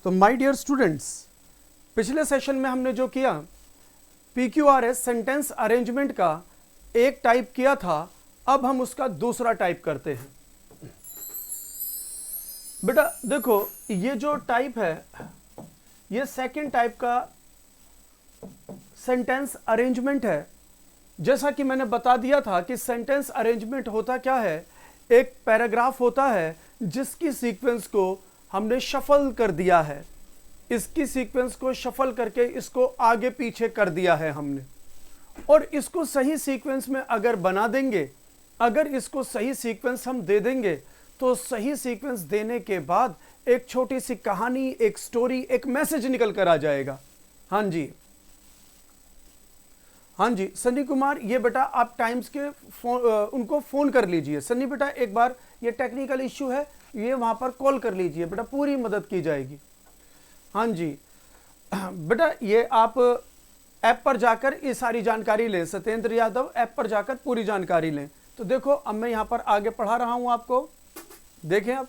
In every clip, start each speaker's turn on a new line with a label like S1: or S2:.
S1: तो my dear students, पिछले session में हमने जो किया PQRS सेंटेंस अरेंजमेंट का एक टाइप किया था, अब हम उसका दूसरा टाइप करते हैं। बेटा देखो, ये जो टाइप है ये सेकंड टाइप का सेंटेंस अरेंजमेंट है। जैसा कि मैंने बता दिया था कि सेंटेंस अरेंजमेंट होता क्या है, एक पैराग्राफ होता है जिसकी सीक्वेंस को हमने शफल कर दिया है, इसकी सीक्वेंस को शफल करके इसको आगे पीछे कर दिया है हमने, और इसको सही सीक्वेंस में अगर बना देंगे, अगर इसको सही सीक्वेंस हम दे देंगे तो सही सीक्वेंस देने के बाद एक छोटी सी कहानी, एक स्टोरी, एक मैसेज निकल कर आ जाएगा। हाँ जी, हाँ जी सन्नी कुमार, ये बेटा आप टाइम्स के उनको फ़ोन कर लीजिए। सन्नी बेटा एक बार ये टेक्निकल इश्यू है, ये वहाँ पर कॉल कर लीजिए बेटा, पूरी मदद की जाएगी। हाँ जी बेटा, ये आप ऐप पर जाकर ये सारी जानकारी लें, सत्येंद्र यादव ऐप पर जाकर पूरी जानकारी लें। तो देखो अब मैं यहाँ पर आगे पढ़ा रहा हूँ आपको, देखें आप।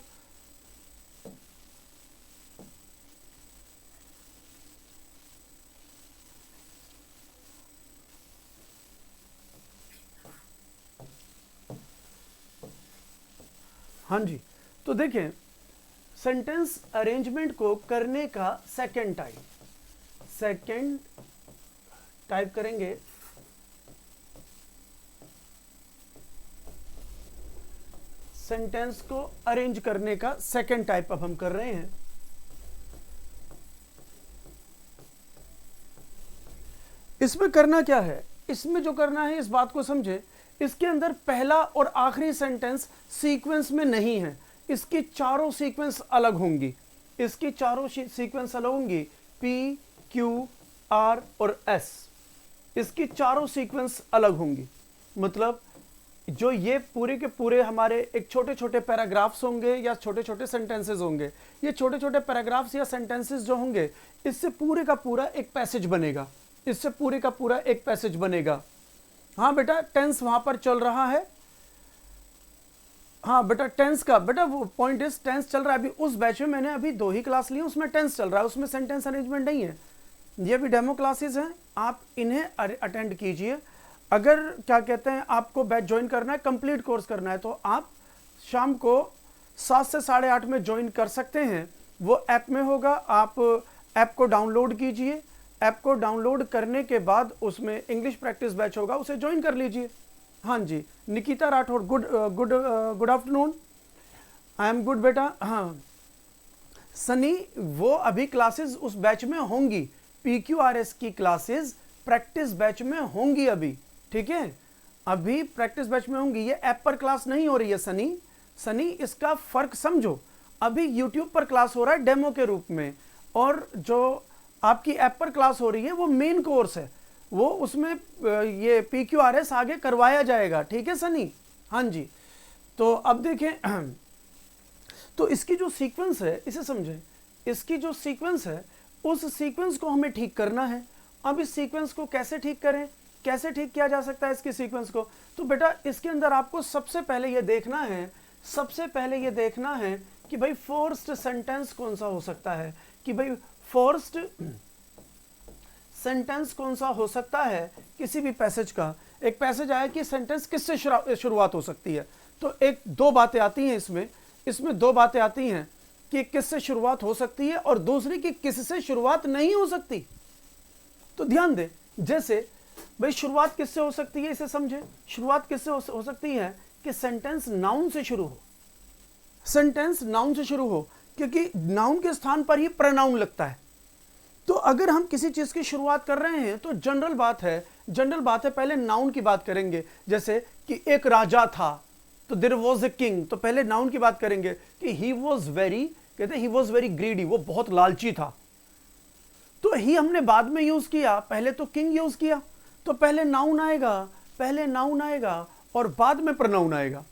S1: हाँ जी, तो देखें सेंटेंस अरेंजमेंट को करने का सेकंड टाइप करेंगे सेंटेंस को अरेंज करने का सेकंड टाइप अब हम कर रहे हैं। इसमें करना क्या है, इसमें जो करना है इस बात को समझे, इसके अंदर पहला और आखिरी सेंटेंस सीक्वेंस में नहीं है, इसकी चारों सीक्वेंस अलग होंगी, इसकी चारों सीक्वेंस अलग होंगी, P, Q, R और S, इसकी चारों सीक्वेंस अलग होंगी। मतलब जो ये पूरे के पूरे हमारे एक छोटे छोटे पैराग्राफ्स होंगे या छोटे छोटे सेंटेंसेस होंगे, ये छोटे छोटे पैराग्राफ्स या सेंटेंसेस जो होंगे, इससे पूरे का पूरा एक पैसेज बनेगा, इससे पूरे का पूरा एक पैसेज बनेगा। हाँ बेटा, टेंस वहां पर चल रहा है। हाँ बेटा, टेंस का बेटा वो पॉइंट इज टेंस चल रहा है। अभी उस बैच में मैंने अभी 2 ही क्लास ली, उसमें टेंस चल रहा है, उसमें सेंटेंस अरेंजमेंट नहीं है। ये भी डेमो क्लासेस हैं, आप इन्हें अटेंड कीजिए। अगर क्या कहते हैं आपको बैच ज्वाइन करना है, कंप्लीट कोर्स करना है, तो आप शाम को 7 से 8:30 में ज्वाइन कर सकते हैं। वो ऐप में होगा, आप ऐप को डाउनलोड कीजिए, ऐप को डाउनलोड करने के बाद उसमें इंग्लिश प्रैक्टिस बैच होगा, उसे ज्वाइन कर लीजिए। हाँ जी, Nikita Rathore, good afternoon. I am good बेटा। हाँ सनी, वो अभी क्लासेस उस बैच में होंगी, PQRS की क्लासेस प्रैक्टिस बैच में होंगी अभी, ठीक है, अभी प्रैक्टिस बैच में होंगी, ये ऐप पर क्लास नहीं हो रही है सनी, इसका फर्क समझो। अभी यूट्यूब पर क्लास हो रहा है डेमो के रूप में, और जो आपकी ऐप पर क्लास हो रही है वो मेन कोर्स है, वो उसमें ये PQRS आगे करवाया जाएगा, ठीक है सनी। हाँ जी, तो अब देखें तो इसकी जो सीक्वेंस है इसे समझें, इसकी जो सीक्वेंस है उस सीक्वेंस को हमें ठीक करना है। अब इस सीक्वेंस को कैसे ठीक करें, कैसे ठीक किया जा सकता है इसकी सीक्वेंस को? तो बेटा इसके अंदर आपको सबसे पहले ये देखना है कि भाई फर्स्ट सेंटेंस कौन सा हो सकता है, कि भाई फर्स्ट सेंटेंस कौन सा हो सकता है किसी भी पैसेज का। एक पैसेज आया कि सेंटेंस किससे शुरुआत हो सकती है, तो एक 2 बातें आती हैं इसमें 2 बातें आती हैं कि किससे शुरुआत हो सकती है और दूसरी कि किससे शुरुआत नहीं हो सकती। तो ध्यान दें, जैसे भाई शुरुआत किससे हो सकती है इसे समझे। शुरुआत किससे हो सकती है कि सेंटेंस नाउन से शुरू हो, सेंटेंस नाउन से शुरू हो, क्योंकि नाउन के स्थान पर ही प्रोनाउन लगता है। तो अगर हम किसी चीज की शुरुआत कर रहे हैं तो जनरल बात है पहले नाउन की बात करेंगे। जैसे कि एक राजा था, तो देयर वाज अ किंग, तो पहले नाउन की बात करेंगे कि ही वाज वेरी ग्रीडी, वो बहुत लालची था। तो ही हमने बाद में यूज किया, पहले तो किंग यूज किया, तो पहले नाउन आएगा और बाद में प्रोनाउन आएगा।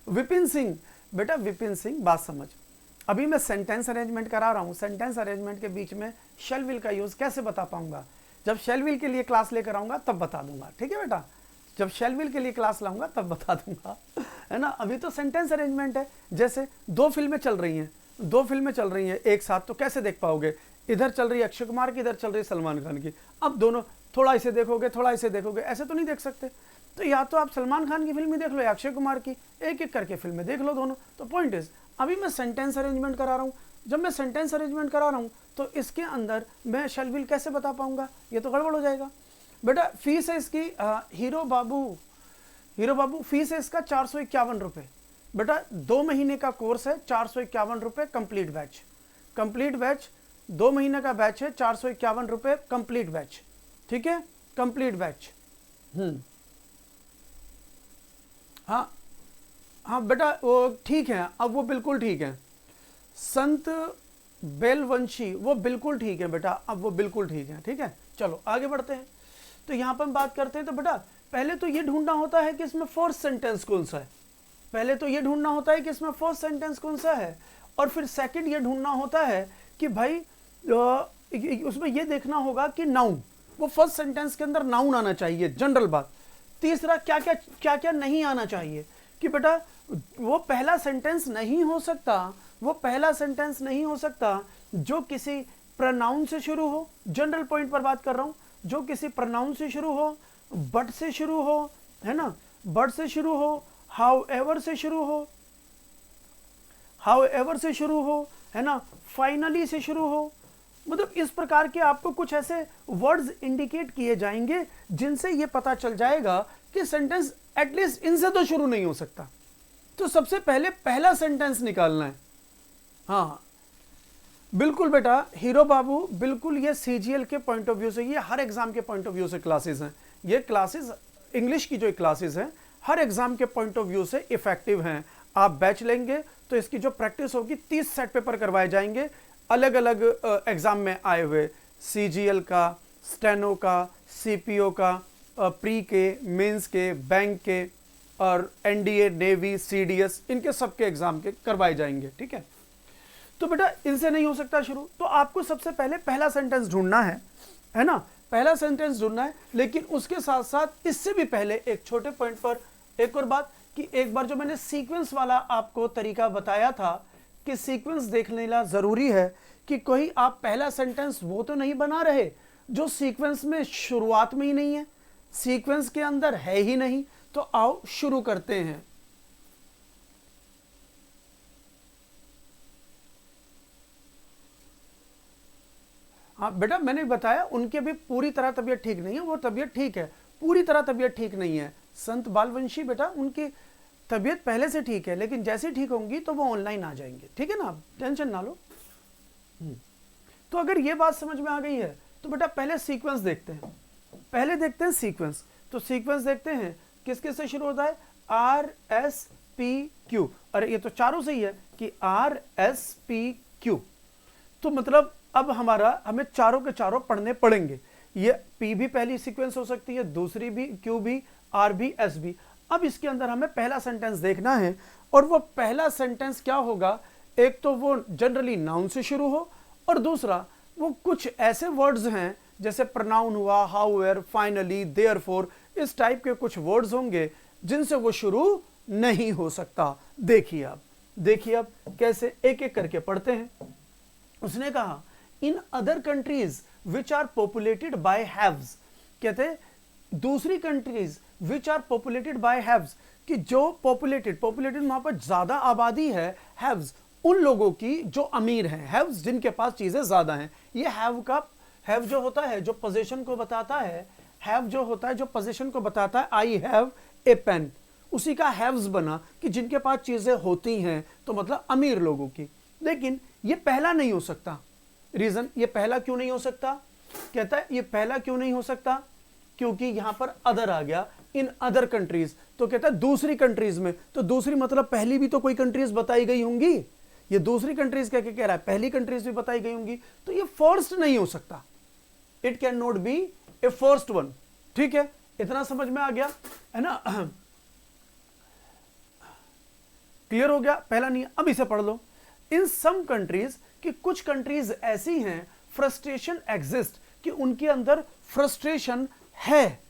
S1: विपिन सिंह, बेटा विपिन सिंह बात समझ, अभी मैं सेंटेंस अरेंजमेंट करा रहा हूं, सेंटेंस अरेंजमेंट के बीच में शेल व्हील का यूज कैसे बता पाऊंगा, जब शेल व्हील के लिए क्लास लेकर आऊंगा तब बता दूंगा, ठीक है बेटा। जब शेल विल के लिए क्लास लाऊंगा तब बता दूंगा, है ना। अभी तो सेंटेंस अरेंजमेंट है, जैसे दो फिल्में चल रही हैं एक साथ, तो कैसे देख पाओगे, इधर चल रही है अक्षय कुमार की, इधर चल रही है सलमान खान की, अब दोनों थोड़ा इसे देखोगे थोड़ा इसे देखोगे, ऐसे तो नहीं देख सकते। तो या तो आप सलमान खान की फिल्म देख लो या अक्षय कुमार की, एक एक करके फिल्में देख लो दोनों। तो पॉइंट इज, अभी मैं सेंटेंस अरेंजमेंट करा रहा हूँ, जब मैं सेंटेंस अरेंजमेंट करा रहा हूँ तो इसके अंदर मैं शेल विल कैसे बता पाऊंगा, ये तो गड़बड़ हो जाएगा। बेटा फीस है इसकी हीरो बाबू फीस है इसका 451 रुपये। बेटा 2 महीने का कोर्स है, 451 रुपये कंप्लीट बैच 2 महीने का बैच है, 451 रुपये कंप्लीट बैच, ठीक है, कंप्लीट बैच। हाँ बेटा वो ठीक है, अब वो बिल्कुल ठीक है। संत बेलवंशी वो बिल्कुल ठीक है बेटा, अब वो बिल्कुल ठीक है, ठीक है। चलो आगे बढ़ते हैं। तो यहां पर हम बात करते हैं, तो बेटा पहले तो ये ढूंढना होता है कि इसमें फर्स्ट सेंटेंस कौन सा है, पहले तो ये ढूंढना होता है कि इसमें फर्स्ट सेंटेंस कौन सा है, और फिर सेकंड ये ढूंढना होता है कि भाई उसमें ये देखना होगा कि नाउन, वो फर्स्ट सेंटेंस के अंदर नाउन आना चाहिए, जनरल बात। तीसरा क्या क्या नहीं आना चाहिए, कि बेटा वो पहला सेंटेंस नहीं हो सकता जो किसी प्रोनाउन से शुरू हो, जनरल पॉइंट पर बात कर रहा हूं, जो किसी प्रोनाउन से शुरू हो, बट से शुरू हो, है ना, बट से शुरू हो, हाउएवर से शुरू हो, है ना, फाइनली से शुरू हो। मतलब इस प्रकार के आपको कुछ ऐसे वर्ड्स इंडिकेट किए जाएंगे जिनसे ये पता चल जाएगा कि सेंटेंस एटलीस्ट इनसे तो शुरू नहीं हो सकता। तो सबसे पहले पहला सेंटेंस निकालना है। हाँ बिल्कुल बेटा हीरो बाबू, बिल्कुल ये सीजीएल के पॉइंट ऑफ व्यू से, ये हर एग्जाम के पॉइंट ऑफ व्यू से क्लासेस हैं, ये क्लासेस इंग्लिश की जो क्लासेस हैं हर एग्जाम के पॉइंट ऑफ व्यू से इफेक्टिव हैं। आप बैच लेंगे तो इसकी जो प्रैक्टिस होगी 30 सेट पेपर करवाए जाएंगे अलग अलग एग्जाम में आए हुए, सीजीएल का, स्टेनो का, सीपीओ का, प्री के, मेंस के, बैंक के और एनडीए, नेवी, सीडीएस, इनके सबके एग्जाम के करवाए जाएंगे, ठीक है। तो बेटा इनसे नहीं हो सकता शुरू, तो आपको सबसे पहले पहला सेंटेंस ढूंढना है ना, पहला सेंटेंस ढूंढना है। लेकिन उसके साथ साथ इससे भी पहले एक छोटे पॉइंट पर एक और बात, कि एक बार जो मैंने सीक्वेंस वाला आपको तरीका बताया था कि सीक्वेंस देख लेना जरूरी है, कि कोई आप पहला सेंटेंस वो तो नहीं बना रहे जो सीक्वेंस में शुरुआत में ही नहीं है, सीक्वेंस के अंदर है ही नहीं। तो आओ शुरू करते हैं। हाँ बेटा मैंने बताया उनकी भी पूरी तरह तबीयत ठीक नहीं है, वो तबीयत ठीक है, पूरी तरह तबीयत ठीक नहीं है। संत बालवंशी बेटा उनकी तबीयत पहले से ठीक है, लेकिन जैसे ठीक होंगी तो वो ऑनलाइन आ जाएंगे, ठीक है ना, आप टेंशन ना लो। तो अगर ये बात समझ में आ गई है तो बेटा पहले सीक्वेंस देखते हैं, पहले देखते हैं सीक्वेंस। तो सीक्वेंस देखते हैं किस किस से शुरू होता है, आर एस पी क्यू। अरे ये तो चारों से ही है कि आर एस पी क्यू, तो मतलब अब हमें चारों के चारों पढ़ने पड़ेंगे। ये पी भी पहली सीक्वेंस हो सकती है, दूसरी भी, क्यू भी, आर भी, एस भी। अब इसके अंदर हमें पहला सेंटेंस देखना है, और वो पहला सेंटेंस क्या होगा, एक तो वो जनरली नाउन से शुरू हो, और दूसरा वो कुछ ऐसे वर्ड्स हैं जैसे प्रोनाउन हुआ, हाउएवर, फाइनली, देयरफॉर, इस टाइप के कुछ वर्ड्स होंगे जिनसे वो शुरू नहीं हो सकता। देखिए अब कैसे, एक एक करके पढ़ते हैं। उसने कहा in other countries which are populated by haves, कहते दूसरी countries which are populated by haves, कि जो पॉपुलेटेड वहां पर ज्यादा आबादी है, हैव्स उन लोगों की जो अमीर हैं, हैव्स जिनके पास चीजें ज्यादा हैं। ये हैव जो होता है जो पोजीशन को बताता है, हैव जो होता है जो पोजीशन को बताता है, आई हैव ए पेन, उसी का हैव्स बना कि जिनके पास चीजें होती हैं, तो मतलब अमीर लोगों की। लेकिन ये पहला नहीं हो सकता। रीजन, ये पहला क्यों नहीं हो सकता, कहता है ये पहला क्यों नहीं हो सकता, क्योंकि यहां पर अदर आ गया, इन अदर कंट्रीज, तो कहता है दूसरी कंट्रीज में। तो दूसरी मतलब पहली भी तो कोई कंट्रीज बताई गई होंगी, ये दूसरी कंट्रीज कह के कह रहा है, पहली कंट्रीज भी बताई गई होंगी, तो ये फर्स्ट नहीं हो सकता, it can not B A first one, ठीक है, इतना समझ में आ गया है ना, क्लियर हो गया, पहला नहीं। अब इसे पढ़ लो, इन सम कंट्रीज, कि कुछ कंट्रीज ऐसी हैं फ्रस्ट्रेशन एग्जिस्ट, कि उनके अंदर फ्रस्ट्रेशन है,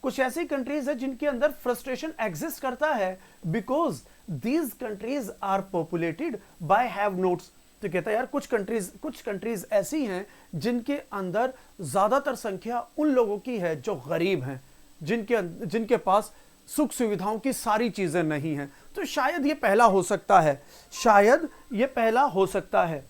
S1: कुछ ऐसी कंट्रीज है जिनके अंदर फ्रस्ट्रेशन एग्जिस्ट करता है because these countries are populated by have nots. तो कहता है यार कुछ कंट्रीज ऐसी हैं जिनके अंदर ज्यादातर संख्या उन लोगों की है जो गरीब हैं, जिनके पास सुख सुविधाओं की सारी चीजें नहीं हैं। तो शायद ये पहला हो सकता है, शायद ये पहला हो सकता है,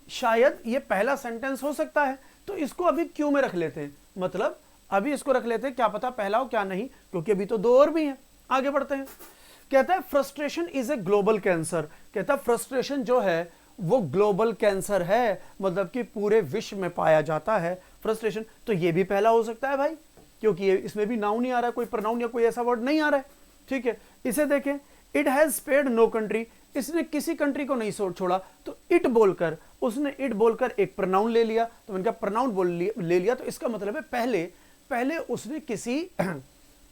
S1: शायद ये पहला सेंटेंस हो सकता है। तो इसको अभी क्यों में रख लेते हैं, मतलब अभी इसको रख लेते हैं, क्या पता पहला हो क्या नहीं, क्योंकि अभी तो दो और भी हैं। आगे बढ़ते हैं। कहता है frustration is a global cancer. कहता है फ्रस्ट्रेशन जो है वो ग्लोबल कैंसर है, मतलब कि पूरे विश्व में पाया जाता है फ्रस्ट्रेशन। तो ये भी पहला हो सकता है भाई, क्योंकि ये इसमें भी नाउन नहीं आ रहा है, कोई प्रोनाउन या कोई ऐसा वर्ड नहीं आ रहा है। ठीक है, इसे देखें, it has spared no country, इसने किसी कंट्री को नहीं छोड़ा। तो इट बोलकर, उसने इट बोलकर एक प्रोनाउन ले लिया, तो मैंने कहा प्रोनाउन ले लिया, तो इसका मतलब है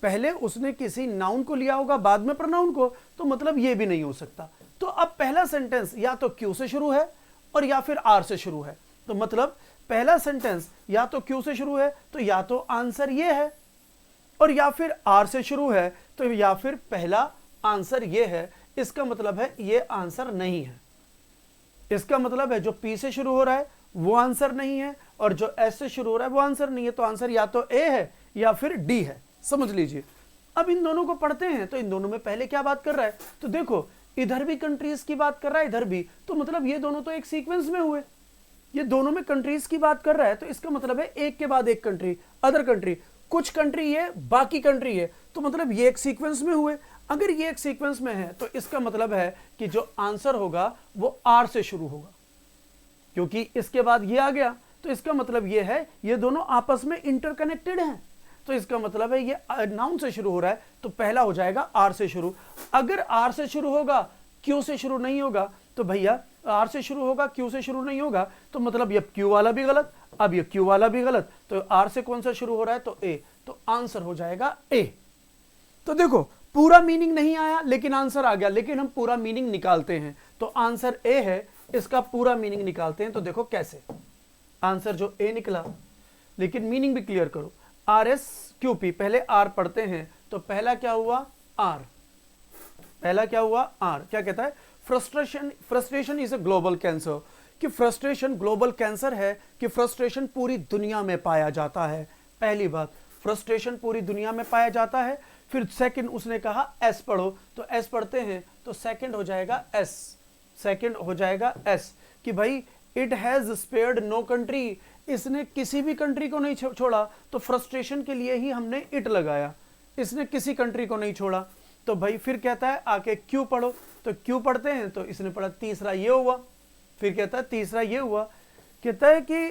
S1: पहले उसने किसी नाउन को लिया होगा, बाद में प्रोनाउन को, तो मतलब ये भी नहीं हो सकता। तो अब पहला सेंटेंस या तो क्यू से शुरू है और या फिर आर से शुरू है। तो मतलब पहला सेंटेंस या तो क्यू से शुरू है, तो या तो आंसर ये है, और या फिर आर से शुरू है, तो या फिर पहला आंसर ये है। इसका मतलब है ये आंसर नहीं है। इसका मतलब है जो पी से शुरू हो रहा है वो आंसर नहीं है, और जो एस से शुरू हो रहा है वो आंसर नहीं है। तो आंसर या तो ए है या फिर डी है, समझ लीजिए। अब इन दोनों को पढ़ते हैं, तो इन दोनों में पहले क्या बात कर रहा है, तो देखो इधर भी कंट्रीज की बात कर रहा है, इधर भी, तो मतलब ये दोनों तो एक सीक्वेंस में हुए, ये दोनों में कंट्रीज की बात कर रहा है। तो इसका मतलब है एक के बाद एक कंट्री, अदर कंट्री, कुछ कंट्री है बाकी कंट्री है, तो मतलब ये एक सीक्वेंस में हुए। अगर ये एक सीक्वेंस में है तो इसका मतलब है कि जो आंसर होगा वो आर से शुरू होगा, क्योंकि इसके बाद ये आ गया, तो इसका मतलब ये है ये दोनों आपस में इंटरकनेक्टेड हैं। तो इसका मतलब है ये नाउन से शुरू हो रहा है, तो पहला हो जाएगा आर से शुरू। अगर आर से शुरू होगा क्यू से शुरू नहीं होगा, तो भैया आर से शुरू होगा क्यू से शुरू नहीं होगा, तो मतलब ये क्यू वाला भी गलत, अब ये क्यू वाला भी गलत। तो आर से कौन सा शुरू हो रहा है, तो ए, तो आंसर हो जाएगा ए। तो देखो पूरा मीनिंग नहीं आया लेकिन आंसर आ गया, लेकिन हम पूरा मीनिंग निकालते हैं। तो आंसर ए है, इसका पूरा मीनिंग निकालते हैं। तो देखो कैसे, आंसर जो ए निकला, लेकिन मीनिंग भी क्लियर करो। आर एस क्यू पी, पहले आर पढ़ते हैं, तो पहला क्या हुआ आर, पहला क्या हुआ आर। क्या कहता है, frustration is a global cancer, कि फ्रस्ट्रेशन ग्लोबल कैंसर है, कि फ्रस्ट्रेशन पूरी दुनिया में पाया जाता है। पहली बात, फ्रस्ट्रेशन पूरी दुनिया में पाया जाता है। फिर सेकंड उसने कहा एस पढ़ो, तो एस पढ़ते हैं, तो सेकंड हो जाएगा एस, सेकंड हो जाएगा एस, कि भाई it has spared no country, इसने किसी भी कंट्री को नहीं छोड़ा। तो फ्रस्ट्रेशन के लिए ही हमने इट लगाया, इसने किसी कंट्री को नहीं छोड़ा। तो भाई फिर कहता है आके क्यू पढ़ो, तो क्यू पढ़ते हैं, तो इसने पढ़ा तीसरा ये हुआ। फिर कहता है तीसरा ये हुआ, कहता है कि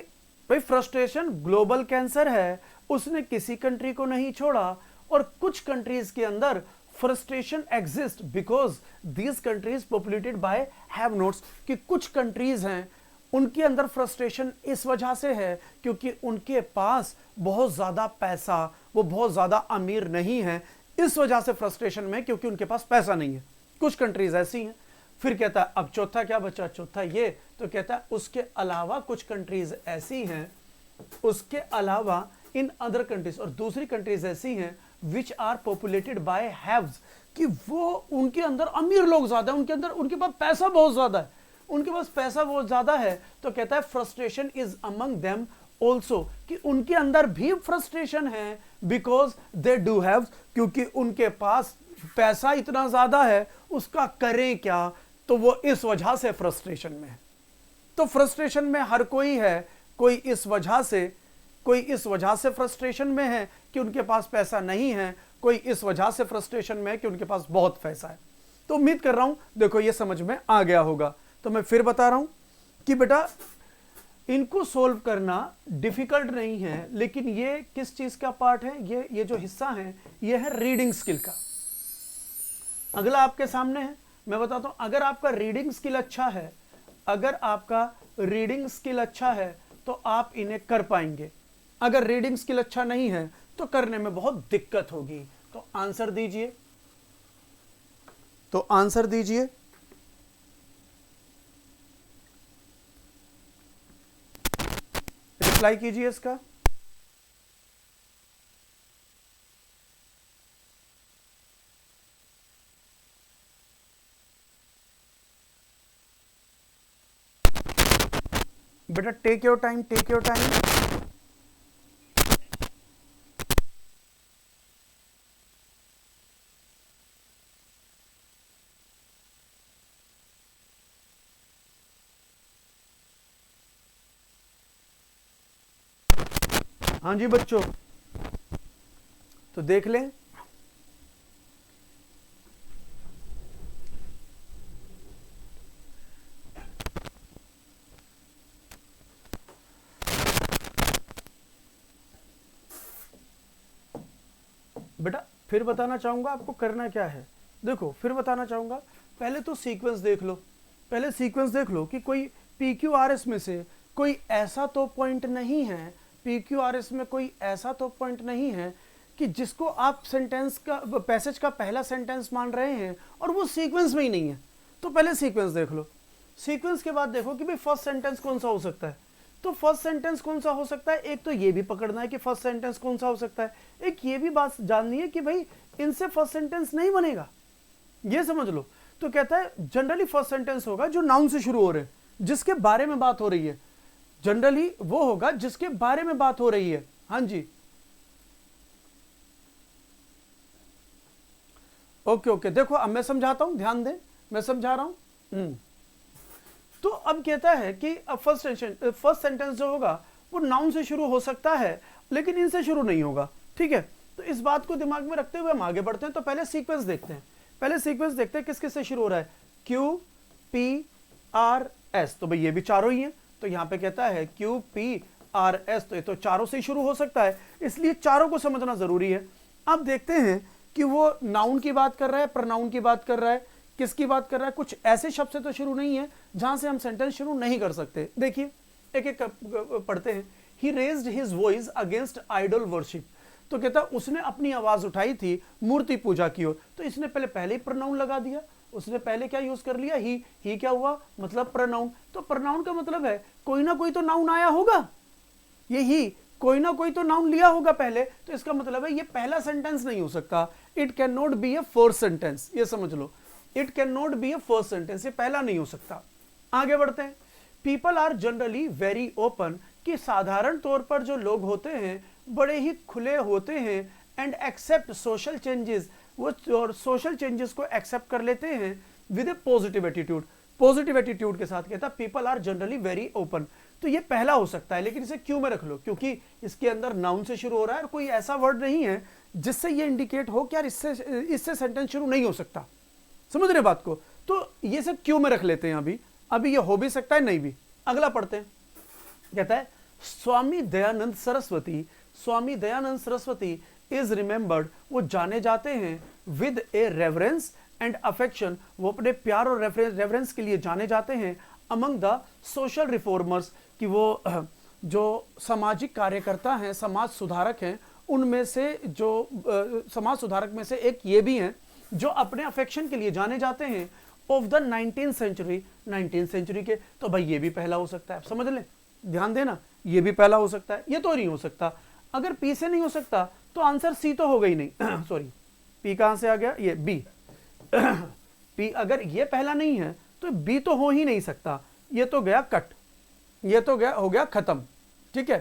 S1: भाई फ्रस्ट्रेशन ग्लोबल कैंसर है, उसने किसी कंट्री को नहीं छोड़ा, और कुछ कंट्रीज के अंदर frustration exist because these countries populated by have nots, कि कुछ कंट्रीज हैं उनके अंदर फ्रस्ट्रेशन इस वजह से है क्योंकि उनके पास बहुत ज्यादा पैसा, वो बहुत ज्यादा अमीर नहीं है, इस वजह से फ्रस्ट्रेशन में, क्योंकि उनके पास पैसा नहीं है। कुछ कंट्रीज ऐसी हैं। फिर कहता है अब चौथा क्या बचा, चौथा ये, तो कहता है उसके अलावा कुछ कंट्रीज ऐसी हैं, उसके अलावा इन अदर कंट्रीज, और दूसरी कंट्रीज ऐसी हैं which are populated by haves, कि वो उनके अंदर अमीर लोग ज्यादा है, उनके पास पैसा बहुत ज्यादा है, उनके पास पैसा बहुत ज्यादा है। तो कहता है frustration is among them also, कि उनके अंदर भी फ्रस्ट्रेशन है बिकॉज दे डू हैव, क्योंकि उनके पास पैसा इतना ज्यादा है, उसका करें क्या, तो वो इस वजह से फ्रस्ट्रेशन में है। तो फ्रस्ट्रेशन में हर कोई है, कोई इस वजह से फ्रस्ट्रेशन में है कि उनके पास पैसा नहीं है, कोई इस वजह से फ्रस्ट्रेशन में है कि उनके पास बहुत पैसा है। तो उम्मीद कर रहा हूं देखो ये समझ में आ गया होगा। तो मैं फिर बता रहा हूं कि बेटा इनको सोल्व करना डिफिकल्ट नहीं है, लेकिन ये किस चीज का पार्ट है, ये जो हिस्सा है ये है रीडिंग स्किल का। अगला आपके सामने है, मैं बताता हूं, अगर आपका रीडिंग स्किल अच्छा है, अगर आपका रीडिंग स्किल अच्छा है तो आप इन्हें कर पाएंगे। अगर रीडिंग स्किल अच्छा नहीं है तो करने में बहुत दिक्कत होगी। तो आंसर दीजिए, तो आंसर दीजिए। रिप्लाई कीजिए इसका। बेटा take your time, take your time. हाँ जी बच्चों, तो देख लें। बेटा फिर बताना चाहूंगा आपको करना क्या है। देखो फिर बताना चाहूंगा, पहले तो सीक्वेंस देख लो, पहले सीक्वेंस देख लो कि कोई PQRS में से कोई ऐसा तो पॉइंट नहीं है, PQRS में कोई ऐसा तो पॉइंट नहीं है कि जिसको आप सेंटेंस का, पैसेज का पहला सेंटेंस मान रहे हैं और वो सीक्वेंस में ही नहीं है। तो पहले सीक्वेंस देख लो, सीक्वेंस के बाद देखो कि भाई फर्स्ट सेंटेंस कौन सा हो सकता है। तो फर्स्ट सेंटेंस कौन सा हो सकता है, एक तो ये भी पकड़ना है कि फर्स्ट सेंटेंस कौन सा हो सकता है, एक ये भी बात जाननी है कि भाई इनसे फर्स्ट सेंटेंस नहीं बनेगा, ये समझ लो। तो कहता है जनरली फर्स्ट सेंटेंस होगा जो नाउन से शुरू हो रहे हैं, जिसके बारे में बात हो रही है, जनरली वो होगा जिसके बारे में बात हो रही है। हाँ जी, ओके ओके, देखो अब मैं समझाता हूं, ध्यान दें, मैं समझा रहा हूं। तो अब कहता है कि अब फर्स्ट सेंटेंस जो होगा वो नाउन से शुरू हो सकता है लेकिन इनसे शुरू नहीं होगा, ठीक है। तो इस बात को दिमाग में रखते हुए हम आगे बढ़ते हैं। तो पहले सीक्वेंस देखते हैं, पहले सीक्वेंस देखते हैं किस किस से शुरू हो रहा है, QPRS, तो भाई ये भी चारों ही हैं। तो यहां पे कहता है QPRS, तो ये तो चारों से शुरू हो सकता है, इसलिए चारों को समझना जरूरी है। अब देखते हैं कि वो नाउन की बात कर रहा है, प्रोनाउन की बात कर रहा है, किसकी बात कर रहा है। कुछ ऐसे शब्द से तो शुरू नहीं है जहां से हम सेंटेंस शुरू नहीं कर सकते। देखिए एक एक पढ़ते हैं। He raised his voice against idol worship, तो कहता उसने अपनी आवाज उठाई थी मूर्ति पूजा की ओर। तो इसने पहले ही प्रोनाउन लगा दिया, उसने पहले क्या यूज कर लिया, ही क्या हुआ, मतलब प्रोनाउन। तो प्रोनाउन का मतलब है कोई ना कोई तो नाउन आया होगा, ये ही कोई ना कोई तो नाउन लिया होगा पहले। तो इसका मतलब है ये पहला सेंटेंस नहीं हो सकता, it can not be a first sentence, ये समझ लो, it can not be a first sentence, ये पहला नहीं हो सकता। आगे बढ़ते हैं। People are generally very open, कि साधारण तौर पर जो लोग होते हैं बड़े ही खुले होते हैं, एंड एक्सेप्ट सोशल चेंजेस, वो और सोशल चेंजेस को एक्सेप्ट कर लेते हैं with a positive attitude, positive attitude के साथ। कहता people are generally very open, तो ये पहला हो सकता है, लेकिन इसे क्यों में रख लो, क्योंकि इसके अंदर नाउन से शुरू हो रहा है और कोई ऐसा वर्ड नहीं है जिससे ये इंडिकेट हो कि यार इससे सेंटेंस शुरू नहीं हो सकता। समझ रहे बात को, तो ये सब क्यों में रख लेते हैं। अभी ये हो भी सकता है, नहीं भी। अगला पढ़ते हैं। कहता है स्वामी दयानंद सरस्वती, स्वामी दयानंद सरस्वती इज रिमेंबर्ड, वो जाने जाते हैं with A reverence and affection, वो अपने प्यार और रेवरेंस के लिए जाने जाते हैं अमंग द सोशल रिफॉर्मर्स, कि वो जो सामाजिक कार्यकर्ता हैं, समाज सुधारक हैं, उनमें से जो समाज सुधारक में से एक ये भी हैं जो अपने अफेक्शन के लिए जाने जाते हैं of the 19th century, 19th century के। तो भाई ये भी पहला हो सकता है, आप समझ लें, ध्यान देना, ये भी पहला हो सकता है, ये तो नहीं हो सकता। अगर पी से नहीं हो सकता तो आंसर सी तो हो गई नहीं सॉरी, पी कहां से आ गया, ये बी पी अगर ये पहला नहीं है तो बी तो हो ही नहीं सकता, ये तो गया कट, ये तो गया हो गया खत्म, ठीक है।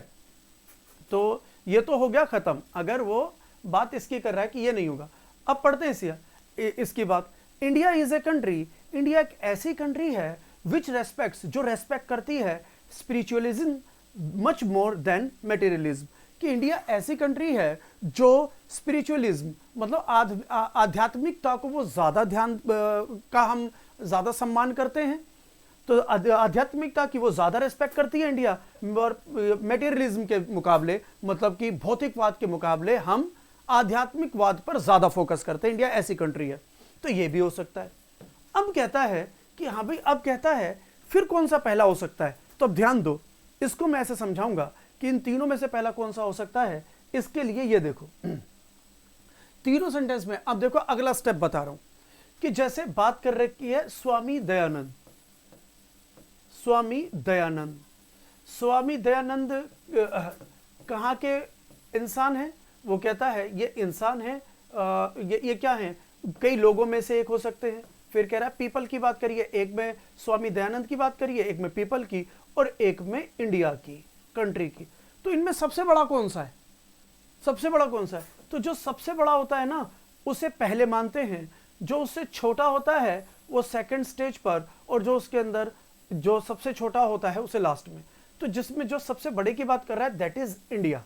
S1: तो ये तो हो गया खत्म अगर वो बात इसकी कर रहा है कि ये नहीं होगा। अब पढ़ते हैं इसकी बात। India is a country, India एक ऐसी कंट्री है विच रेस्पेक्ट्स, जो रेस्पेक्ट करती है spiritualism much more than materialism, कि इंडिया ऐसी कंट्री है जो स्पिरिचुअलिज्म मतलब आध्यात्मिकता को वो ज्यादा ध्यान का हम ज्यादा सम्मान करते हैं, तो आध्यात्मिकता की वो ज्यादा रेस्पेक्ट करती है इंडिया, और मटेरियलिज्म के मुकाबले मतलब कि भौतिकवाद के मुकाबले हम आध्यात्मिकवाद पर ज्यादा फोकस करते हैं। इंडिया ऐसी कंट्री है, तो ये भी हो सकता है। अब कहता है कि हाँ भाई, अब कहता है फिर कौन सा पहला हो सकता है। तो अब ध्यान दो, इसको मैं ऐसे समझाऊंगा कि इन तीनों में से पहला कौन सा हो सकता है। इसके लिए ये देखो तीनों सेंटेंस में, अब देखो अगला स्टेप बता रहा हूं कि जैसे बात कर रखी है स्वामी दयानंद, स्वामी दयानंद, स्वामी दयानंद कहाँ के इंसान है, वो कहता है ये इंसान है, ये क्या है, कई लोगों में से एक हो सकते हैं। फिर कह रहा है पीपल की बात करिए, एक में स्वामी दयानंद की बात करिए, एक में पीपल की, और एक में इंडिया की कंट्री की। तो इनमें सबसे बड़ा कौन सा है? सबसे बड़ा कौन सा है? तो जो सबसे बड़ा होता है ना उसे पहले मानते हैं, जो उससे छोटा होता है वो सेकंड स्टेज पर, और जो उसके अंदर जो सबसे छोटा होता है उसे लास्ट में। तो जिसमें जो सबसे बड़े की बात कर रहा है दैट इज इंडिया।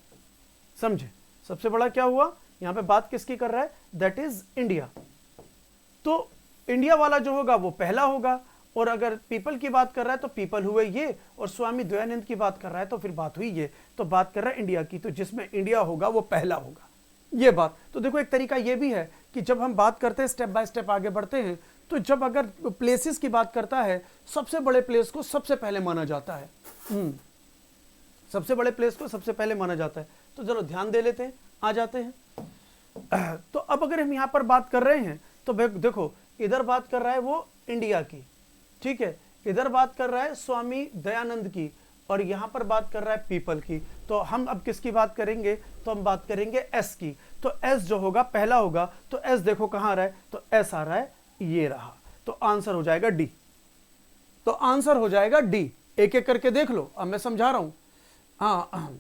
S1: समझे? सबसे बड़ा क्या हुआ यहां पे, बात किसकी कर रहा है? That is India. तो इंडिया वाला जो होगा वो पहला होगा, और अगर पीपल की बात कर रहा है तो पीपल हुए ये, और स्वामी दयानंद की बात कर रहा है तो फिर बात हुई ये, तो बात कर रहा है इंडिया की, तो जिसमें इंडिया होगा वो पहला होगा, ये बात। तो देखो एक तरीका ये भी है कि जब हम बात करते हैं स्टेप बाय स्टेप आगे बढ़ते हैं, तो जब अगर प्लेसेस की बात करता है सबसे बड़े प्लेस को सबसे पहले माना जाता है, सबसे बड़े प्लेस को सबसे पहले माना जाता है। तो चलो ध्यान दे लेते हैं, आ जाते हैं। तो अब अगर हम यहां पर बात कर रहे हैं तो देखो इधर बात कर रहा है वो इंडिया की, ठीक है, इधर बात कर रहा है स्वामी दयानंद की, और यहां पर बात कर रहा है पीपल की। तो हम अब किसकी बात करेंगे? तो हम बात करेंगे एस की। तो एस जो होगा पहला होगा, तो एस देखो कहां आ रहा है, तो एस आ रहा है, ये रहा। तो आंसर हो जाएगा डी। तो आंसर हो जाएगा डी। एक एक करके देख लो, अब मैं समझा रहा हूं। हाँ,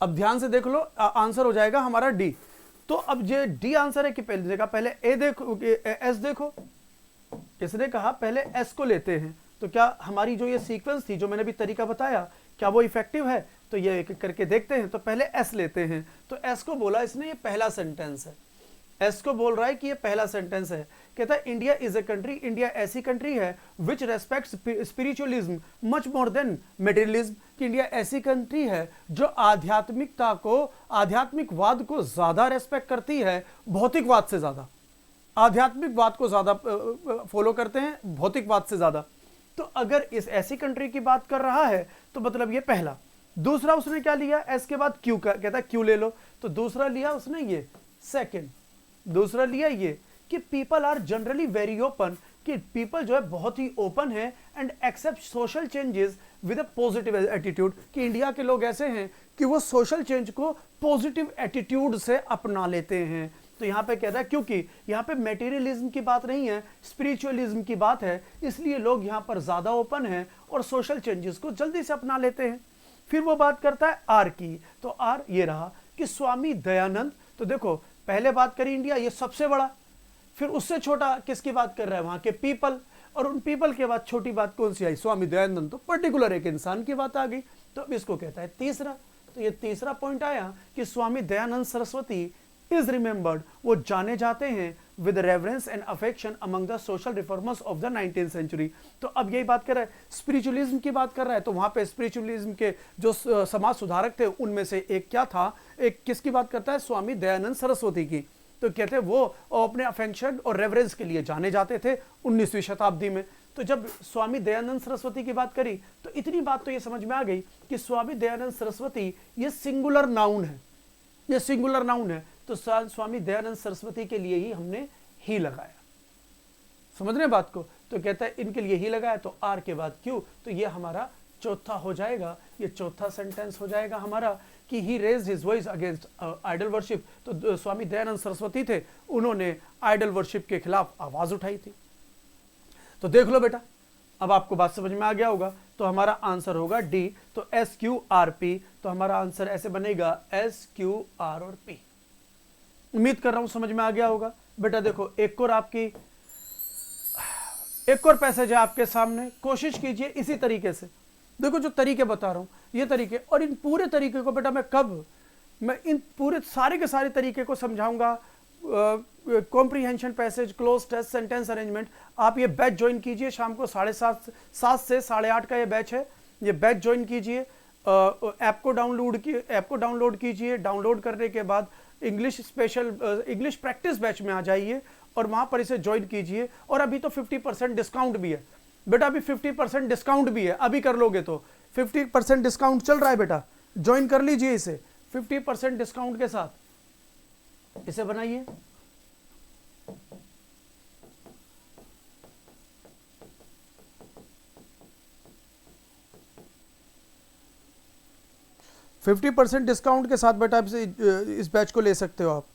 S1: अब ध्यान से देख लो, आंसर हो जाएगा हमारा डी। तो अब ये डी आंसर है कि पहले देखा, पहले ए देखो, एस देखो, किसने कहा पहले एस को लेते हैं। तो क्या हमारी जो ये सीक्वेंस थी, जो मैंने भी तरीका बताया, क्या वो इफेक्टिव है? तो ये एक एक करके देखते हैं। तो पहले एस लेते हैं, तो एस को बोला इसने ये पहला सेंटेंस है, एस को बोल रहा है कि ये पहला सेंटेंस है। कहता है India is a country, India ऐसी कंट्री है which respects spiritualism much more than materialism, कि इंडिया ऐसी कंट्री है जो आध्यात्मिकता को, आध्यात्मिकवाद को ज्यादा रेस्पेक्ट करती है भौतिकवाद से ज्यादा, आध्यात्मिकवाद को ज्यादा फॉलो करते हैं भौतिकवाद से ज्यादा। तो अगर इस ऐसी कंट्री की बात कर रहा है तो मतलब ये पहला। दूसरा उसने क्या लिया? एस के बाद क्यू का, कहता है क्यू ले लो, तो दूसरा लिया उसने ये सेकंड। दूसरा लिया ये कि people are generally very open, कि पीपल जो है बहुत ही ओपन है and accept social changes with a positive attitude, कि इंडिया के लोग ऐसे हैं कि वो सोशल चेंज को पॉजिटिव एटीट्यूड से अपना लेते हैं। तो यहां पे कहता है क्योंकि यहां पे मटेरियलिज्म की बात नहीं है, स्पिरिचुअलिज्म की बात है, इसलिए लोग यहां पर ज्यादा ओपन हैं और सोशल चेंजेस को जल्दी से अपना लेते हैं। फिर वो बात करता है आर की। तो आर ये रहा कि स्वामी दयानंद। तो देखो पहले बात करी इंडिया, ये सबसे बड़ा, फिर उससे छोटा किसकी बात कर रहा है? वहां के पीपल, और उन पीपल के बाद छोटी बात कौन सी आई? स्वामी दयानंद। तो पर्टिकुलर एक इंसान की बात आ गई। तो अब इसको कहता है तीसरा। तो ये तीसरा पॉइंट आया कि स्वामी दयानंद सरस्वती इज रिमेंबर्ड, वो जाने जाते हैं with reverence and affection among the social reformers of the 19th century. तो अब यही बात कर रहा है, स्पिरिचुअलिज्म की बात कर रहा है। तो वहां पे स्पिरिचुअलिज्म के जो समाज सुधारक थे उनमें से एक क्या था? एक किसकी बात करता है? स्वामी दयानंद सरस्वती की। तो कहते हैं वो अपने अफेक्शन और रेवरेंस के लिए जाने जाते थे 19वीं शताब्दी में। तो जब स्वामी दयानंद सरस्वती की बात करी तो इतनी बात तो ये समझ में आ गई कि स्वामी दयानंद सरस्वती ये सिंगुलर नाउन है, ये सिंगुलर नाउन है। तो स्वामी दयानंद सरस्वती के लिए ही हमने ही लगाया। समझ रहे हैं बात को? तो कहता है इनके लिए ही लगाया, तो आर के बाद क्यों, तो ये हमारा चौथा हो जाएगा, ये चौथा सेंटेंस हो जाएगा हमारा कि he raised his voice against idol worship. तो स्वामी दयानंद सरस्वती थे, उन्होंने आइडल वर्शिप के खिलाफ आवाज उठाई थी। तो देख लो बेटा, अब आपको बात समझ में आ गया होगा। तो हमारा आंसर होगा डी। तो एस क्यू आर पी, तो हमारा आंसर ऐसे बनेगा एस क्यू आर और पी। उम्मीद कर रहा हूं समझ में आ गया होगा। बेटा देखो एक और पैसेज है आपके सामने, कोशिश कीजिए इसी तरीके से। देखो जो तरीके बता रहा हूं ये तरीके, और इन पूरे तरीके को बेटा मैं इन पूरे सारे के सारे तरीके को समझाऊंगा। Comprehension, passage, cloze test, sentence arrangement. आप ये बैच ज्वाइन कीजिए, शाम को 7:30 से 8:30 का ये बैच है। ये बैच ज्वाइन कीजिए, ऐप को डाउनलोड कीजिए। डाउनलोड करने के बाद इंग्लिश प्रैक्टिस बैच में आ जाइए और वहां पर इसे ज्वाइन कीजिए। और अभी तो 50% डिस्काउंट भी है बेटा, अभी 50% डिस्काउंट भी है। अभी कर लोगे तो 50% डिस्काउंट चल रहा है बेटा, ज्वाइन कर लीजिए इसे 50% डिस्काउंट के साथ। इसे बनाइए। %50 डिस्काउंट के साथ बेटा इस बैच को ले सकते हो आप।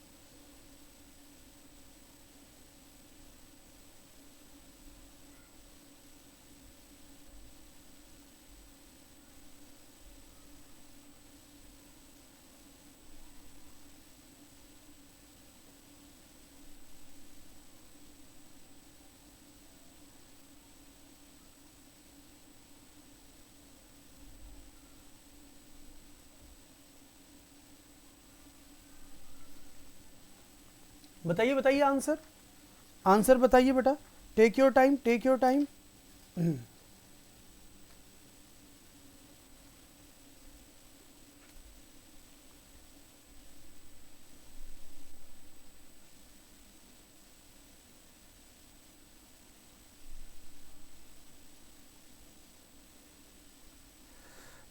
S1: बताइए बताइए आंसर, आंसर बताइए बेटा, take your time, take your time.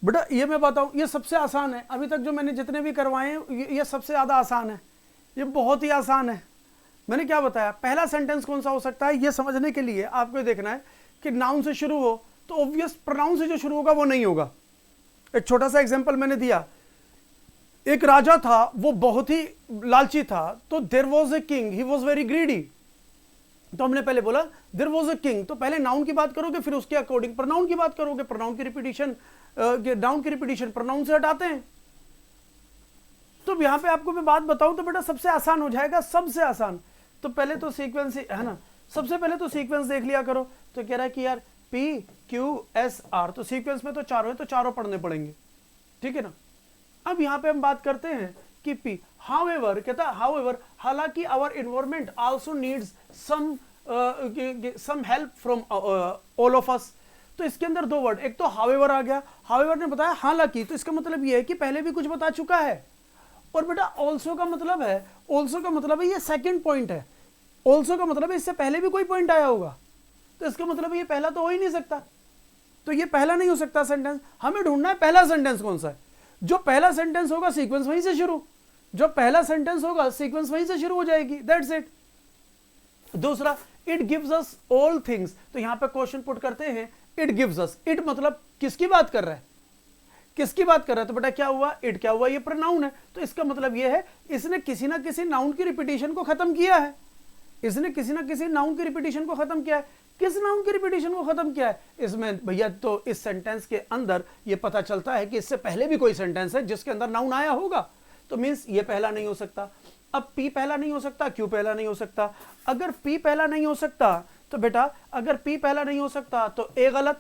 S1: बेटा ये मैं बताऊं, ये सबसे आसान है अभी तक जो मैंने जितने भी करवाए हैं, ये सबसे ज़्यादा आसान है, ये बहुत ही आसान है। मैंने क्या बताया, पहला सेंटेंस कौन सा हो सकता है ये समझने के लिए आपको ये देखना है कि नाउन से शुरू हो तो ऑब्वियस प्रोनाउन से जो शुरू होगा वो नहीं होगा। एक छोटा सा एग्जांपल मैंने दिया, एक राजा था वो बहुत ही लालची था, तो there was a king he was very greedy. तो हमने पहले बोला देयर वाज ए किंग, तो पहले नाउन की बात करोगे फिर उसके अकॉर्डिंग प्रोनाउन की बात करोगे। प्रोनाउन की रिपीटिशन, नाउन की रिपीटिशन प्रोनाउन से हटाते हैं। तो यहां पे आपको मैं बात बताऊं तो बेटा सबसे आसान हो जाएगा, सबसे आसान। तो पहले तो सीक्वेंस है ना, सबसे पहले तो सीक्वेंस देख लिया करो। तो कह रहा है कि यार पी क्यू एस आर, तो सीक्वेंस में तो चारों है, तो चारों पढ़ने पड़ेंगे, ठीक है ना। अब यहां पे हम बात करते हैं कि पी, हाउएवर कहता है हाउएवर, हालांकि our environment also needs some help from all of us. तो इसके अंदर दो वर्ड, एक तो हाउएवर आ गया, हाउएवर ने बताया हालांकि, तो इसका मतलब यह है कि पहले भी कुछ बता चुका है। और बेटा ऑल्सो का मतलब है, ऑल्सो का मतलब है ये सेकंड पॉइंट है, ऑल्सो का मतलब है इससे पहले भी कोई पॉइंट आया होगा, तो इसका मतलब ये पहला तो हो ही नहीं सकता, तो ये पहला नहीं हो सकता सेंटेंस। हमें ढूंढना है पहला सेंटेंस कौन सा है। जो पहला सेंटेंस होगा सीक्वेंस वहीं से शुरू, जो पहला सेंटेंस होगा सीक्वेंस वहीं से शुरू हो जाएगी, दैट्स इट। दूसरा, it gives us all things, तो यहां पे क्वेश्चन पुट करते हैं, इट गिव्स अस, इट मतलब किसकी बात कर रहा है, किसकी बात कर रहा है। तो बेटा क्या हुआ, इट क्या हुआ, ये प्रोनाउन है, तो इसका मतलब ये है इसने किसी ना किसी नाउन की रिपीटिशन को खत्म किया है, इसने किसी ना किसी नाउन की रिपीटिशन को खत्म किया है। किस नाउन की रिपीटिशन को खत्म किया है इसमें भैया, तो इस सेंटेंस के अंदर ये पता चलता है कि इससे पहले भी कोई सेंटेंस है जिसके अंदर नाउन आया होगा, तो मींस ये पहला नहीं हो सकता। अब पी पहला नहीं हो सकता, क्यू पहला नहीं हो सकता। अगर पी पहला नहीं हो सकता तो बेटा, अगर पी पहला नहीं हो सकता तो ए गलत,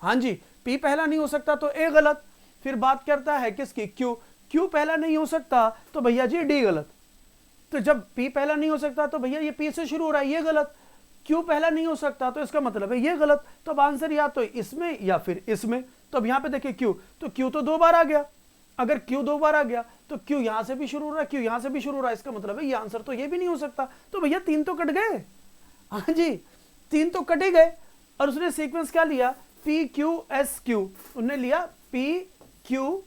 S1: हाँ जी, पी पहला नहीं हो सकता तो ए गलत। फिर बात करता है किसकी, क्यू, क्यू पहला नहीं हो सकता तो भैया जी डी गलत। तो जब पी पहला नहीं हो सकता तो भैया ये पी से शुरू हो रहा है, ये गलत। क्यू पहला नहीं हो सकता तो इसका मतलब है ये गलत। तो अब आंसर या तो इसमें या फिर इसमें। तो अब यहां पे देखिए क्यू, तो क्यू तो दो बार आ गया, अगर क्यू दो बार आ गया तो क्यू यहां से भी शुरू हो रहा है, क्यू यहां से भी शुरू हो रहा है, इसका मतलब है ये आंसर तो ये भी नहीं हो सकता। तो भैया तीन तो कट गए, हाँ जी, तीन तो कटे गए। और उसने सीक्वेंस क्या लिया, पी क्यू एस क्यू, उन्होंने लिया पी क्यू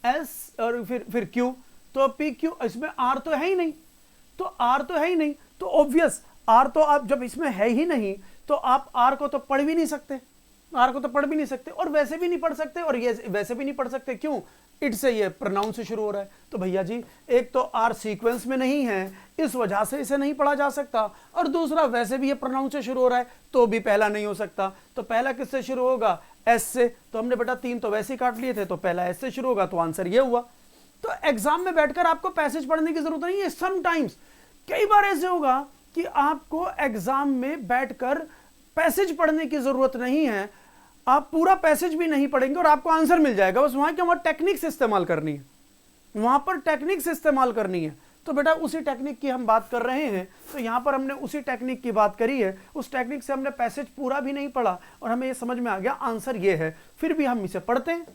S1: एस और फिर क्यू। तो पी क्यू, इसमें आर तो है ही नहीं, तो आर तो है ही नहीं, तो ऑब्वियस आर तो आप जब इसमें है ही नहीं तो आप आर को तो पढ़ भी नहीं सकते, आर को तो पढ़ भी नहीं सकते, और वैसे भी नहीं पढ़ सकते, और ये वैसे भी नहीं पढ़ सकते। क्यों, इट से ये प्रोनाउन से शुरू हो रहा है। तो भैया जी एक तो आर सीक्वेंस में नहीं है, इस वजह से इसे नहीं पढ़ा जा सकता, और दूसरा वैसे भी ये प्रोनाउन से शुरू हो रहा है तो भी पहला नहीं हो सकता। तो पहला किससे शुरू होगा, एस से। तो हमने बेटा तीन तो वैसे ही काट लिए थे, तो पहला एस से शुरू होगा, तो आंसर ये हुआ। तो एग्जाम में बैठकर आपको पैसेज पढ़ने की जरूरत नहीं है। समटाइम्स कई बार ऐसे होगा कि आपको एग्जाम में बैठकर पैसेज पढ़ने की जरूरत नहीं है, आप पूरा पैसेज भी नहीं पढ़ेंगे और आपको आंसर मिल जाएगा। बस वहां क्या, वहां टेक्निक्स इस्तेमाल करनी है, वहां पर टेक्निक्स इस्तेमाल करनी है। तो बेटा उसी टेक्निक की हम बात कर रहे हैं, तो यहां पर हमने उसी टेक्निक की बात करी है। उस टेक्निक से हमने पैसेज पूरा भी नहीं पढ़ा और हमें यह समझ में आ गया आंसर ये है। फिर भी हम इसे पढ़ते हैं,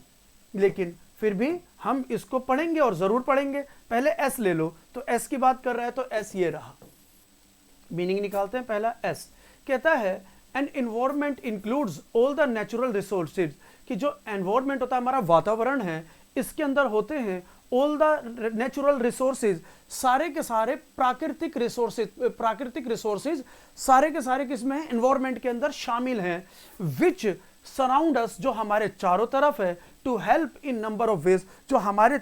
S1: लेकिन फिर भी हम इसको पढ़ेंगे और जरूर पढ़ेंगे। पहले एस ले लो, तो एस की बात कर रहा है, तो एस ये रहा। मीनिंग निकालते हैं। पहला एस कहता है an environment includes all the natural resources, कि जो एनवायरमेंट होता है हमारा वातावरण है, इसके अंदर होते हैं ऑल द नेचुरल रिसोर्सेज, सारे के सारे प्राकृतिक रिसोर्सेज सारे के सारे किसमें है, एनवायरमेंट के अंदर शामिल हैं। विच सराउंड अस, जो हमारे चारों तरफ है, to help in number of ways, जो हमारे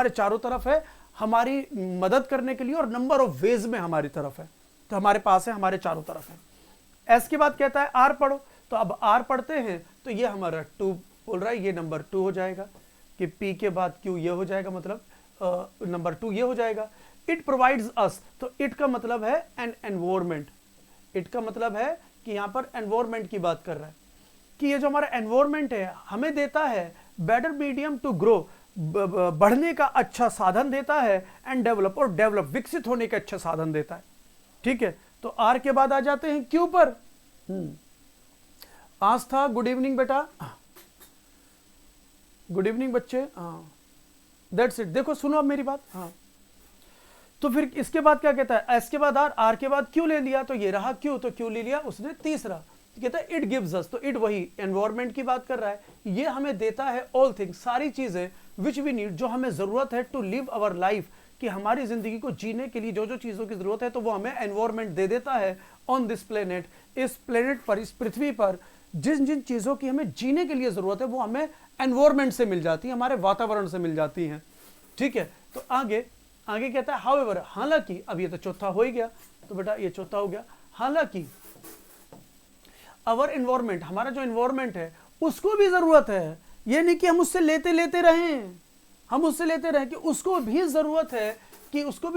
S1: चारों तरफ है, हमारी मदद करने के लिए, और नंबर ऑफ वेज में हमारी तरफ है, तो हमारे पास है, हमारे चारों तरफ है। एस के बाद कहता है आर पढ़ो, तो अब आर पढ़ते हैं, तो ये हमारा 2 बोल रहा है, ये नंबर 2 हो जाएगा, कि पी के बाद क्यू ये हो जाएगा, मतलब नंबर 2 ये हो जाएगा। इट प्रोवाइड्स अस, तो इट का मतलब है एन एनवायरमेंट, इट का मतलब है कि यहां पर एनवायरमेंट की बात कर रहा है, कि ये जो हमारा एनवायरमेंट है हमें देता है बेटर मीडियम टू ग्रो, बढ़ने का अच्छा साधन देता है, एंड डेवलप, और डेवलप विकसित होने का अच्छा साधन देता है। ठीक है, तो आर के बाद आ जाते हैं क्यू पर। आस्था, गुड इवनिंग बेटा, गुड इवनिंग बच्चे। हाँ, दैट्स इट। देखो सुनो अब मेरी बात। हाँ, तो फिर इसके बाद क्या कहता है, एस के बाद आर के बाद क्यू ले लिया, तो ये रहा क्यू, तो क्यू ले लिया उसने तीसरा, कहता है इट गिव्स अस, तो इट वही एनवायरमेंट की बात कर रहा है, ये हमें देता है ऑल थिंग्स, सारी चीजें विच वी नीड, जो हमें जरूरत है टू लिव अवर लाइफ, कि हमारी जिंदगी को जीने के लिए जो जो चीजों की जरूरत है, तो वो हमें एनवायरमेंट दे देता है ऑन दिस प्लेनेट, इस प्लेनेट पर, इस पृथ्वी पर जिन जिन चीजों की हमें जीने के लिए जरूरत है वो हमें एनवायरमेंट से मिल जाती है, हमारे वातावरण से मिल जाती है। ठीक है, तो आगे कहता है हाउएवर, हालांकि, अब ये तो चौथा हो ही गया, तो बेटा ये चौथा हो गया, हालांकि अवर एनवायरमेंट, हमारा जो एनवायरमेंट है उसको भी जरूरत है, ये नहीं कि हम उससे लेते रहें, हम उससे लेते रहें, कि उसको भी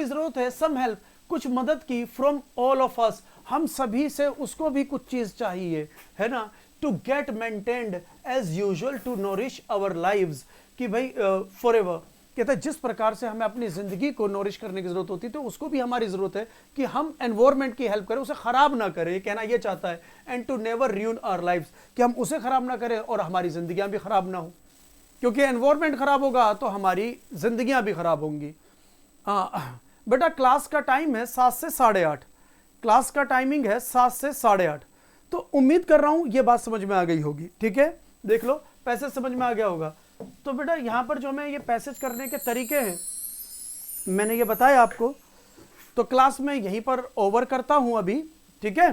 S1: जरूरत है, सम हेल्प, कुछ मदद की, फ्रॉम ऑल ऑफ अस, हम सभी से उसको भी कुछ चीज चाहिए, है ना, to get maintained as usual to nourish our lives, कि भाई फॉरएवर, कहता है जिस प्रकार से हमें अपनी जिंदगी को नोरिश करने की जरूरत होती है, तो उसको भी हमारी जरूरत है कि हम एनवायरमेंट की हेल्प करें, उसे खराब ना करें, कहना ये चाहता है, and to never ruin our lives, कि हम उसे खराब ना करें और हमारी जिंदगियां भी खराब ना हो, क्योंकि एनवायरमेंट खराब होगा तो हमारी जिंदगियां भी खराब होंगी। बेटा क्लास का टाइम है 7 से 8:30, क्लास का टाइमिंग है 7 से 8:30, तो उम्मीद कर रहा हूं ये बात समझ में आ गई होगी। ठीक है, देख लो पैसेज समझ में आ गया होगा। तो बेटा यहां पर जो हमें ये पैसेज करने के तरीके हैं मैंने ये बताया आपको, तो क्लास में यहीं पर ओवर करता हूं अभी। ठीक है।